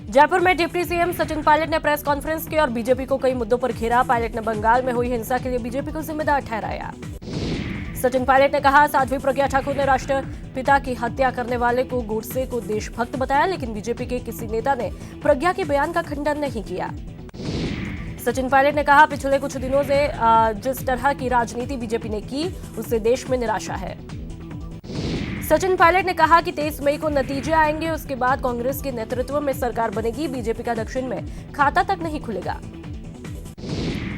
जयपुर में deputy CM Sachin Pilot ने press conference की और बीजेपी को कई मुद्दों पर घेरा। पायलट ने बंगाल में हुई हिंसा के लिए बीजेपी को जिम्मेदार ठहराया। सचिन पायलट ने कहा, साध्वी प्रज्ञा ठाकुर ने राष्ट्रपिता की हत्या करने वाले को गोडसे को देशभक्त बताया, लेकिन बीजेपी के किसी नेता ने प्रज्ञा के बयान का खंडन नहीं किया। सचिन पायलट ने कहा, पिछले कुछ दिनों से जिस तरह की राजनीति बीजेपी ने की, उससे देश में निराशा है। सचिन पायलट ने कहा कि 23 मई को नतीजे आएंगे, उसके बाद कांग्रेस के नेतृत्व में सरकार बनेगी। बीजेपी का दक्षिण में खाता तक नहीं खुलेगा।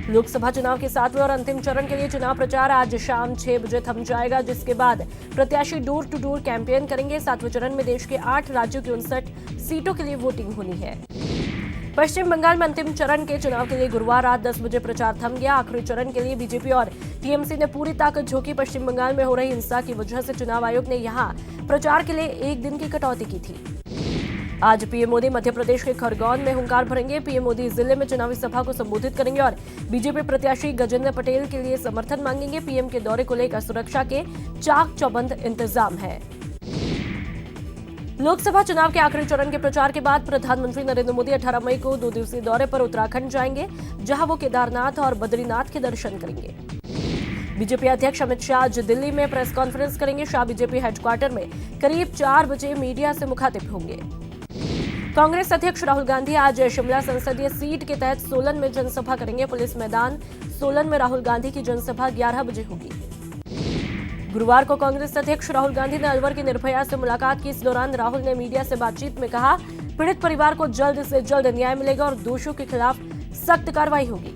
लोकसभा चुनाव के 7वें और अंतिम चरण के लिए चुनाव प्रचार आज शाम 6 बजे थम जाएगा, जिसके बाद प्रत्याशी डोर टू डोर कैंपेन करेंगे। 7वें चरण में देश के 8 राज्यों की 59 सीटों के लिए वोटिंग होनी है। पश्चिम बंगाल में अंतिम चरण के चुनाव के लिए गुरुवार रात 10 बजे प्रचार थम गया। आखिरी चरण के लिए बीजेपी और टीएमसी ने पूरी ताकत झोंकी। पश्चिम बंगाल में हो रही हिंसा की वजह से चुनाव आयोग ने यहां प्रचार के लिए 1 दिन की कटौती की थी। आज पीएम मोदी मध्य प्रदेश के खरगोन में हुंकार भरेंगे। पीएम मोदी जिले में चुनावी सभा को संबोधित करेंगे और बीजेपी प्रत्याशी गजेंद्र पटेल के लिए समर्थन मांगेंगे। पीएम के दौरे को लेकर सुरक्षा के चाक चौबंद इंतजाम है। लोकसभा चुनाव के आखिरी चरण के प्रचार के बाद प्रधानमंत्री नरेंद्र मोदी 18 मई को 2 दिवसीय दौरे पर उत्तराखंड जाएंगे, जहां वो केदारनाथ और बद्रीनाथ के दर्शन करेंगे। बीजेपी अध्यक्ष अमित शाह आज दिल्ली में प्रेस कॉन्फ्रेंस करेंगे। शाह बीजेपी हेडक्वार्टर में करीब 4 बजे मीडिया से मुखातिब होंगे। कांग्रेस अध्यक्ष राहुल गांधी आज शिमला संसदीय सीट के तहत सोलन में जनसभा करेंगे। पुलिस मैदान सोलन में राहुल गांधी की जनसभा 11 बजे होगी। गुरुवार को कांग्रेस अध्यक्ष राहुल गांधी ने अलवर की निर्भया से मुलाकात की। इस दौरान राहुल ने मीडिया से बातचीत में कहा, पीड़ित परिवार को जल्द से जल्द न्याय मिलेगा और दोषियों के खिलाफ सख्त कार्रवाई होगी।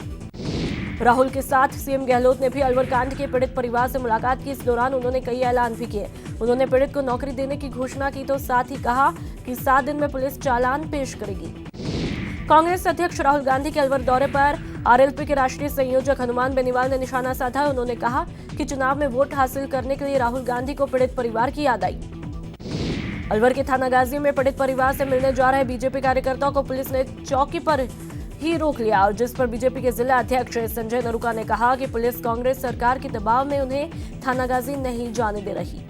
राहुल के साथ सीएम गहलोत ने भी अलवर कांड के पीड़ित परिवार से मुलाकात की। इस दौरान उन्होंने कई ऐलान भी किए। उन्होंने पीड़ित को नौकरी देने की घोषणा की, तो साथ ही कहा कि 7 दिन में पुलिस चालान पेश करेगी। कांग्रेस अध्यक्ष राहुल गांधी के अलवर दौरे पर आरएलपी के राष्ट्रीय संयोजक हनुमान बेनीवाल ने निशाना साधा। उन्होंने कहा कि चुनाव में वोट हासिल करने के लिए राहुल गांधी को पीड़ित परिवार की याद आई। अलवर के थाना गाजी में पीड़ित परिवार से मिलने जा रहे बीजेपी कार्यकर्ताओं को पुलिस ने चौकी पर ही रोक लिया, और जिस पर बीजेपी के जिला अध्यक्ष संजय नरूका ने कहा कि पुलिस कांग्रेस सरकार के दबाव में उन्हें थानागाजी नहीं जाने दे रही।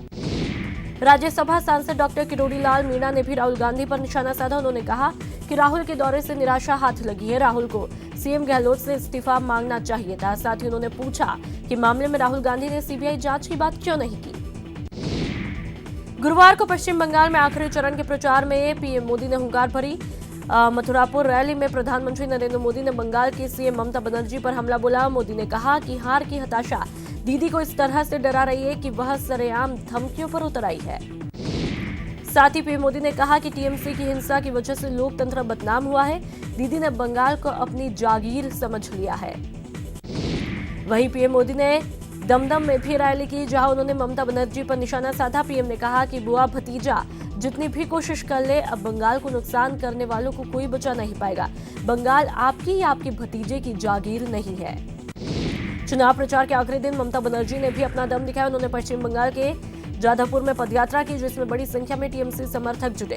राज्यसभा सांसद डॉक्टर किरोड़ी लाल मीणा ने भी राहुल गांधी पर निशाना साधा। उन्होंने कहा कि राहुल के दौरे से निराशा हाथ लगी है। राहुल को सीएम गहलोत से इस्तीफा मांगना चाहिए था। साथ ही उन्होंने पूछा कि मामले में राहुल गांधी ने सीबीआई जांच की बात क्यों नहीं की। गुरुवार को पश्चिम बंगाल में आखिरी चरण के प्रचार में पीएम मोदी ने हुंकार भरी। मथुरापुर रैली में प्रधानमंत्री नरेंद्र मोदी ने बंगाल की सीएम ममता बनर्जी पर हमला बोला। मोदी ने कहा कि हार की हताशा दीदी को इस तरह से डरा रही है कि वह सरेआम धमकियों पर उतर आई है। साथ ही पीएम मोदी ने कहा कि टीएमसी की हिंसा की वजह से लोकतंत्र बदनाम हुआ है। दीदी ने बंगाल को अपनी जागीर समझ लिया है। वहीं पीएम मोदी ने दमदम में भी रैली की, जहां उन्होंने ममता बनर्जी पर निशाना साधा। पीएम ने कहा कि बुआ भतीजा जितनी भी कोशिश कर ले, अब बंगाल को नुकसान करने वालों को कोई बचा नहीं पाएगा। बंगाल आपकी या आपके भतीजे की जागीर नहीं है। चुनाव प्रचार के आखिरी दिन ममता बनर्जी ने भी अपना दम दिखाया। उन्होंने पश्चिम बंगाल के जादवपुर में पदयात्रा की, जिसमें बड़ी संख्या में टीएमसी समर्थक जुटे।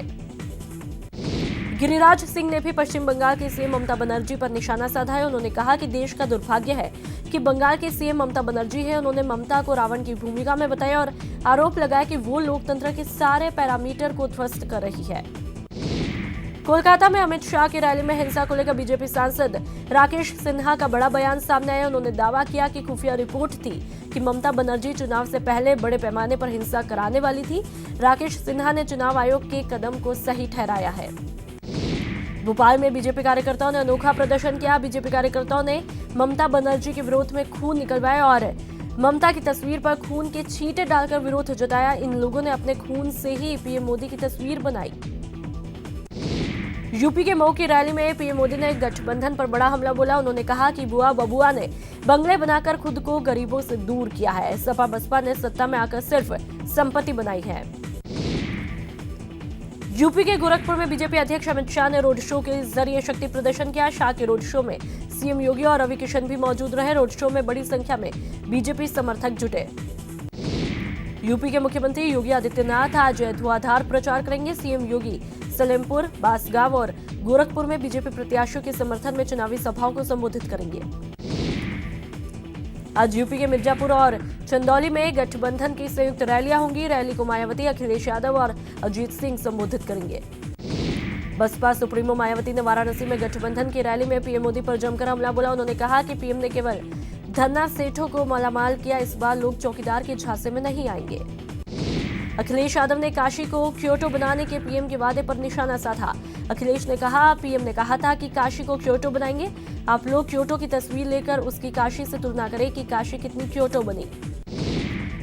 गिरिराज सिंह ने भी पश्चिम बंगाल के सीएम ममता बनर्जी पर निशाना साधा है। उन्होंने कहा कि देश का दुर्भाग्य है कि बंगाल के सीएम ममता बनर्जी है। उन्होंने ममता को रावण की भूमिका में बताया और आरोप लगाया कि वो लोकतंत्र के सारे पैरामीटर को ध्वस्त कर रही है। कोलकाता में अमित शाह की रैली में हिंसा को लेकर बीजेपी सांसद राकेश सिन्हा का बड़ा बयान सामने आया। उन्होंने दावा किया कि खुफिया रिपोर्ट थी कि ममता बनर्जी चुनाव से पहले बड़े पैमाने पर हिंसा कराने वाली थी। राकेश सिन्हा ने चुनाव आयोग के कदम को सही ठहराया है। भोपाल में बीजेपी कार्यकर्ताओं ने अनोखा प्रदर्शन किया। बीजेपी कार्यकर्ताओं ने ममता बनर्जी के विरोध में खून निकलवाया और ममता की तस्वीर पर खून के छींटे डालकर विरोध जताया। इन लोगों ने अपने खून से ही पीएम मोदी की तस्वीर बनाई। यूपी के मऊ की रैली में पीएम मोदी ने गठबंधन पर बड़ा हमला बोला। उन्होंने कहा कि बुआ बबुआ ने बंगले बनाकर खुद को गरीबों से दूर किया है। सपा बसपा ने सत्ता में आकर सिर्फ संपत्ति बनाई है। यूपी के गोरखपुर में बीजेपी अध्यक्ष अमित शाह ने रोड शो के जरिए शक्ति प्रदर्शन किया। शाह के रोड शो में सीएम योगी और रवि किशन भी मौजूद रहे। रोड शो में बड़ी संख्या में बीजेपी समर्थक जुटे। यूपी के मुख्यमंत्री योगी आदित्यनाथ आज धुआंधार प्रचार करेंगे। सीएम योगी सलेमपुर, बांसगांव और गोरखपुर में बीजेपी प्रत्याशियों के समर्थन में चुनावी सभाओं को संबोधित करेंगे। आज यूपी के मिर्जापुर और चंदौली में गठबंधन की संयुक्त रैलियां होंगी। रैली को मायावती, अखिलेश यादव और अजीत सिंह संबोधित करेंगे। बसपा सुप्रीमो मायावती ने वाराणसी में गठबंधन की रैली में पीएम मोदी पर जमकर हमला बोला। उन्होंने कहा कि पीएम ने केवल धन्ना सेठों को मालामाल किया, इस बार लोग चौकीदार के झांसे में नहीं आएंगे। अखिलेश यादव ने काशी को क्योटो बनाने के पीएम के वादे पर निशाना साधा। अखिलेश ने कहा, पीएम ने कहा था कि काशी को क्योटो बनाएंगे। आप लोग क्योटो की तस्वीर लेकर उसकी काशी से तुलना करें कि काशी कितनी क्योटो बनी।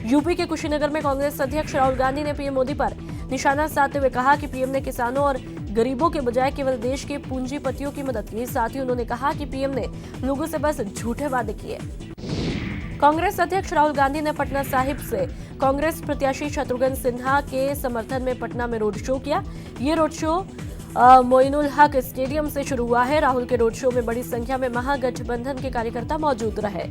यूपी के कुशीनगर में कांग्रेस अध्यक्ष राहुल गांधी ने पीएम मोदी पर निशाना साधते हुए कहा कि पीएम ने किसानों और गरीबों के बजाय केवल देश के पूंजीपतियों की मदद की। साथ ही उन्होंने कहा कि पीएम ने लोगों से बस झूठे वादे किए। कांग्रेस अध्यक्ष राहुल गांधी ने पटना साहिब से कांग्रेस प्रत्याशी शत्रुघ्न सिन्हा के समर्थन में पटना में रोड शो किया। ये road show Moinul Haq stadium से शुरू हुआ है। राहुल के रोड शो में बड़ी संख्या में महागठबंधन के कार्यकर्ता मौजूद रहे।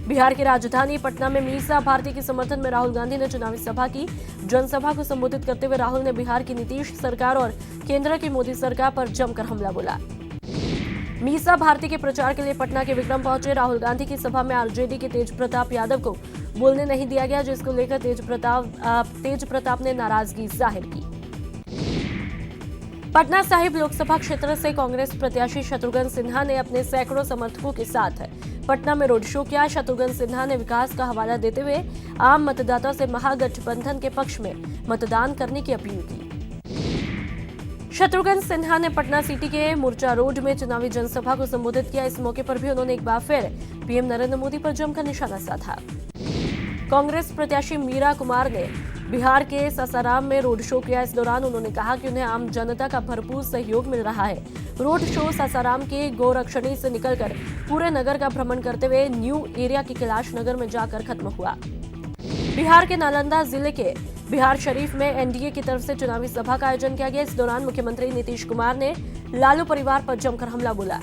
बिहार की राजधानी पटना में मीसा भारती के समर्थन में राहुल गांधी ने चुनावी सभा की। जनसभा को संबोधित करते हुए राहुल ने बिहार की नीतीश सरकार और केंद्र की मोदी सरकार पर जमकर हमला बोला। मीसा भारती के प्रचार के लिए पटना के विक्रम पहुंचे। राहुल गांधी की सभा में आरजेडी के तेज प्रताप यादव को बोलने नहीं दिया गया, जिसको लेकर तेज प्रताप ने नाराजगी जाहिर की। पटना साहिब लोकसभा क्षेत्र से कांग्रेस प्रत्याशी शत्रुघ्न सिन्हा ने अपने सैकड़ों समर्थकों के साथ पटना में रोड शो किया। शत्रुघ्न सिन्हा ने विकास का हवाला देते हुए आम मतदाता से महागठबंधन के पक्ष में मतदान करने की अपील की। शत्रुघ्न सिन्हा ने पटना सिटी के मूर्चा रोड में चुनावी जनसभा को संबोधित किया। इस मौके पर भी उन्होंने एक बार फिर पीएम नरेंद्र मोदी पर जमकर निशाना साधा। कांग्रेस प्रत्याशी मीरा कुमार ने बिहार के सासाराम में रोड शो किया। इस दौरान उन्होंने कहा कि उन्हें आम जनता का भरपूर सहयोग मिल रहा है। रोड शो सासाराम के गोरक्षणी से निकलकर पूरे नगर का भ्रमण करते हुए न्यू एरिया के कैलाश नगर में जाकर खत्म हुआ। बिहार के नालंदा जिले के बिहार शरीफ में एनडीए की तरफ से चुनावी सभा का आयोजन किया गया। इस दौरान मुख्यमंत्री नीतीश कुमार ने लालू परिवार पर जमकर हमला बोला।